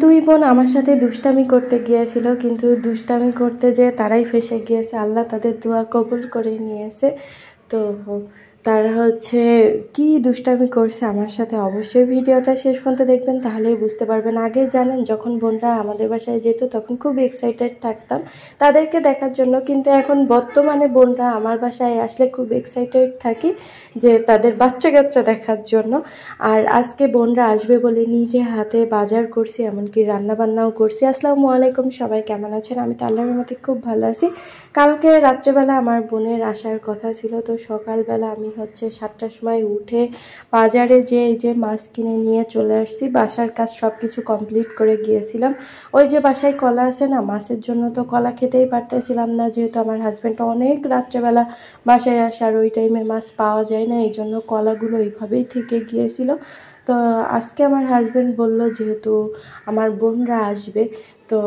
দুই বোন আমার সাথে দুষ্টামি করতে গিয়েছিল, কিন্তু দুষ্টামি করতে যেয়ে তারাই ফেঁসে গিয়েছে। আল্লাহ তাদের দোয়া কবুল করে নিয়েছে। তো তারা কি দুষ্টামি করছে আমার সাথে, অবশ্যই ভিডিওটা শেষ পর্যন্ত দেখবেন, তাহলেই বুঝতে পারবেন। আগে জানেন যখন বোনরা আমাদের বাসায় যেত তখন খুব এক্সাইটেড থাকতাম তাদেরকে দেখার জন্য, কিন্তু এখন বর্তমানে বোনরা আমার বাসায় আসলে খুব এক্সাইটেড থাকি যে তাদের বাচ্চা কাচ্চা দেখার জন্য। আর আজকে বোনরা আসবে বলে নিজে হাতে বাজার করছি, এমনকি রান্নাবান্নাও করছি। আসসালামু আলাইকুম, সবাই কেমন আছেন? আমি তো আল্লাহর রহমতে খুব ভালো আছি। কালকে রাত্রেবেলা আমার বোনের আসার কথা ছিল, তো সকালবেলা আমি 7টার সময় উঠে বাজারে এই যে মাছ কিনে নিয়ে চলে আসছি। বাসার কাজ সব কিছু কমপ্লিট করে গিয়েছিলাম। ওই যে বাসায় কলা আছে না, মাছের জন্য তো কলা খেতেই পারতেছিলাম না, যেহেতু আমার হাজব্যান্ড অনেক রাত্রেবেলা বাসায় আসার ওই টাইমে মাছ পাওয়া যায় না, এই জন্য কলাগুলো এইভাবেই থেকে গিয়েছিল। তো আজকে আমার হাজব্যান্ড বলল যেহেতু আমার বোনরা আসবে, তো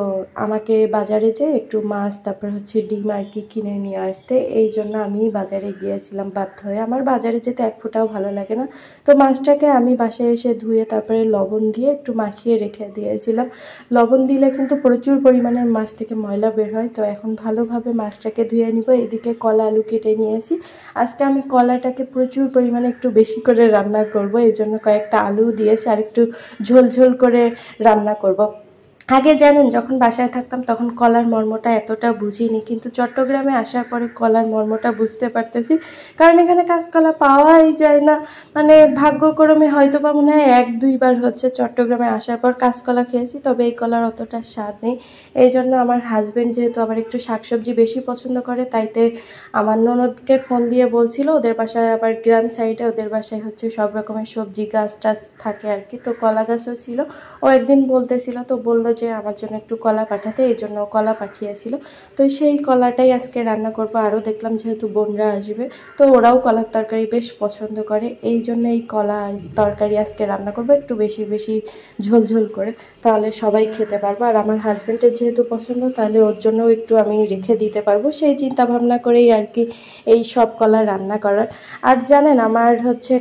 আমাকে বাজারে যেয়ে একটু মাছ তারপর ডিম আর কি কিনে নিয়ে আসতে, এই জন্য আমি বাজারে গিয়েছিলাম বাধ্য হয়ে। আমার বাজারে যেতে এক ফোঁটাও ভালো লাগে না। তো মাছটাকে আমি বাসায় এসে ধুয়ে তারপরে লবণ দিয়ে একটু মাখিয়ে রেখে দিয়েছিলাম। লবণ দিলে কিন্তু প্রচুর পরিমাণের মাছ থেকে ময়লা বের হয়। তো এখন ভালোভাবে মাছটাকে ধুয়ে নিব। এদিকে কলা আলু কেটে নিয়েছি। আজকে আমি কলাটাকে প্রচুর পরিমাণে একটু বেশি করে রান্না করব, এই জন্য কয়েকটা আলু দিয়েছি আর একটু ঝোল ঝোল করে রান্না করব। আগে জানেন যখন বাসায় থাকতাম তখন কলার মর্মটা এতটা বুঝিনি, কিন্তু চট্টগ্রামে আসার পরে কলার মর্মটা বুঝতে পারতেছি, কারণ এখানে কাঁচকলা পাওয়াই যায় না। মানে ভাগ্যক্রমে হয়তো বা মনে হয় 1-2বার চট্টগ্রামে আসার পর কাঁচকলা খেয়েছি, তবে এই কলার অতটা স্বাদ নেই। এই জন্য আমার হাজব্যান্ড যেহেতু আবার একটু শাকসবজি বেশি পছন্দ করে, তাইতে আমার ননদকে ফোন দিয়ে বলছিল, ওদের বাসায় আবার গ্রাম সাইডে, ওদের বাসায় সব রকমের সবজি গাছ টাছ থাকে আর কি, তো কলা গাছও ছিল। ও একদিন বলতেছিল, তো বললো যে আমার জন্য একটু কলা পাঠাতে, এই জন্য কলা পাঠিয়েছিল। তো সেই কলাটাই আজকে রান্না করবো। আরও দেখলাম যেহেতু বোনরা আসবে, তো ওরাও কলার তরকারি বেশ পছন্দ করে, এই জন্য এই কলা তরকারি আজকে রান্না করবো একটু বেশি বেশি ঝোল ঝোল করে, তাহলে সবাই খেতে পারবো। আর আমার হাজব্যান্ডের যেহেতু পছন্দ, তাহলে ওর জন্যও একটু আমি রেখে দিতে পারবো, সেই চিন্তা ভাবনা করেই আর কি এই সব কলা রান্না করার। আর জানেন আমার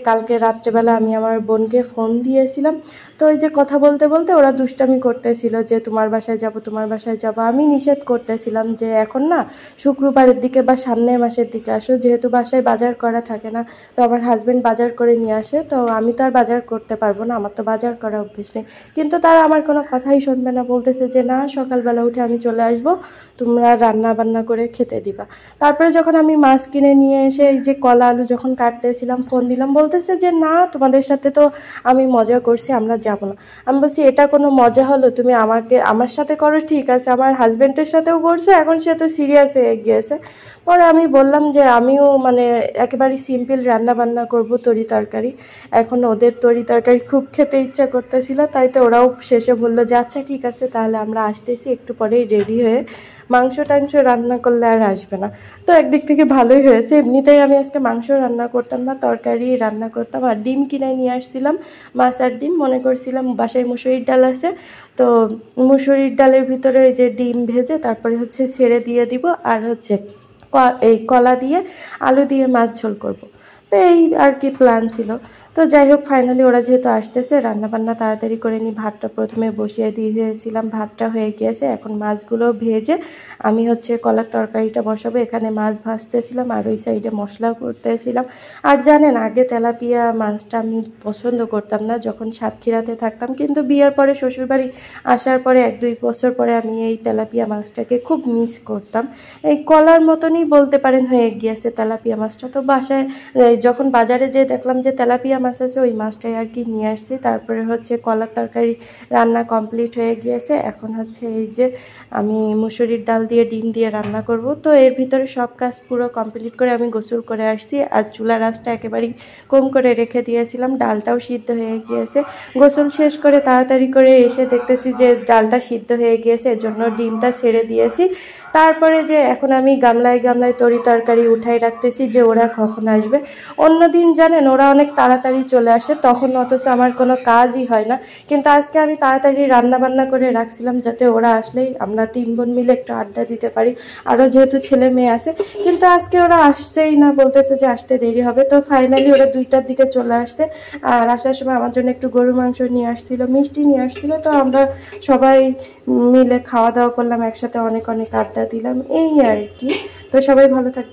কালকে রাত্রেবেলা আমি আমার বোনকে ফোন দিয়েছিলাম, তো ওই যে কথা বলতে বলতে ওরা দুষ্টামি করতেছিল যে তোমার বাসায় যাব তোমার বাসায় যাব। আমি নিষেধ করতেছিলাম যে এখন না, শুক্রবারের দিকে বা সামনের মাসের দিকে আসো, যেহেতু বাসায় বাজার করা থাকে না। তো আমার হাজব্যান্ড বাজার করে নিয়ে আসে, তো আমি তো আর বাজার করতে পারবো না, আমার তো বাজার করা অভ্যেস নেই। কিন্তু তারা আমার কোনো কথাই শুনবে না, বলতেছে যে না, সকালবেলা উঠে আমি চলে আসবো, তোমরা রান্না বান্না করে খেতে দিবা। তারপরে যখন আমি মাছ কিনে নিয়ে এসে এই যে কলা আলু যখন কাটতেছিলাম, ফোন দিলাম, বলতেছে যে না, তোমাদের সাথে তো আমি মজা করছি, আমরা যাব না। আমি বলছি এটা কোনো মজা হলো? তুমি আমার সাথে করো ঠিক আছে, আমার হাজব্যান্ডের সাথেও করছো, এখন সে তো সিরিয়াস হয়ে গিয়েছে। পরে আমি বললাম যে আমিও একেবারে সিম্পল রান্না বান্না করবো, তরি তরকারি। এখন ওদের তরি তরকারি খুব খেতে ইচ্ছা করতেছিল, তাই তো ওরাও শেষে বললো যে আচ্ছা ঠিক আছে, তাহলে আমরা আসতেছি, একটু পরেই রেডি হয়ে। মাংস টাংস রান্না করলে আর আসবে না। তো একদিক থেকে ভালোই হয়েছে, এমনিতেই আমি আজকে মাংস রান্না করতাম না, তরকারি রান্না করতাম। আর ডিম কিনে নিয়ে আসছিলাম, মাছ আর ডিম, মনে করছিলাম বাসায় মুসুরির ডাল আছে, তো মুসুরির ডালের ভিতরে এই যে ডিম ভেজে তারপরে ছেড়ে দিয়ে দিব, আর এই কলা দিয়ে আলু দিয়ে মাছ ঝোল করব। তো এই আর কি প্ল্যান ছিল। তো যাই হোক, ফাইনালি ওরা যেহেতু আসতেছে, রান্নাবান্না তাড়াতাড়ি করে নিই। ভাতটা প্রথমে বসিয়ে দিয়েছিলাম, ভাতটা হয়ে গিয়েছে, এখন মাছগুলো ভেজে আমি কলার তরকারিটা বসাবো। এখানে মাছ ভাজতেছিলাম আর ওই সাইডে মশলা করতেছিলাম। আর জানেন আগে তেলাপিয়া মাছটা আমি পছন্দ করতাম না যখন সাতক্ষীরাতে থাকতাম, কিন্তু বিয়ের পরে শ্বশুরবাড়ি আসার পরে 1-2 বছর পরে আমি এই তেলাপিয়া মাছটাকে খুব মিস করতাম। এই কলার মতনই বলতে পারেন হয়ে গিয়েছে তেলাপিয়া মাছটা। তো বাসায় যখন বাজারে যেয়ে দেখলাম যে তেলাপিয়া মাছ আছে, ওই মাছটাই আর কি নিয়ে আসছি। তারপরে কলার তরকারি রান্না কমপ্লিট হয়ে গিয়েছে। এখন এই যে আমি মুসুরির ডাল দিয়ে ডিম দিয়ে রান্না করব। তো এর ভিতরে সব কাজ পুরো কমপ্লিট করে আমি গোসল করে আসছি, আর চুলার আঁচটা একেবারেই কম করে রেখে দিয়েছিলাম। ডালটাও সিদ্ধ হয়ে গিয়েছে। গোসল শেষ করে তাড়াতাড়ি করে এসে দেখতেছি যে ডালটা সিদ্ধ হয়ে গিয়েছে, এর জন্য ডিমটা ছেড়ে দিয়েছি। তারপরে যে এখন আমি গামলায় গামলায় তরি তরকারি উঠাই রাখতেছি যে ওরা কখন আসবে। অন্যদিন জানেন ওরা অনেক তাড়াতাড়ি তাড়াতাড়ি চলে আসে, তখন অথচ আমার কোনো কাজই হয় না। কিন্তু আজকে আমি তাড়াতাড়ি রান্না বান্না করে রাখছিলাম যাতে ওরা আসলেই আমরা 3 বোন মিলে একটু আড্ডা দিতে পারি, আরও যেহেতু ছেলে মেয়ে আছে। কিন্তু আজকে ওরা আসছেই না, বলতেছে যে আসতে দেরি হবে। তো ফাইনালি ওরা 2টার দিকে চলে আসছে। আর আসার সময় আমার জন্য একটু গরু মাংস নিয়ে আসছিল, মিষ্টি নিয়ে আসছিল। তো আমরা সবাই মিলে খাওয়া দাওয়া করলাম একসাথে, অনেক অনেক আড্ডা দিলাম, এই আর কি। তো সবাই ভালো থাকবে।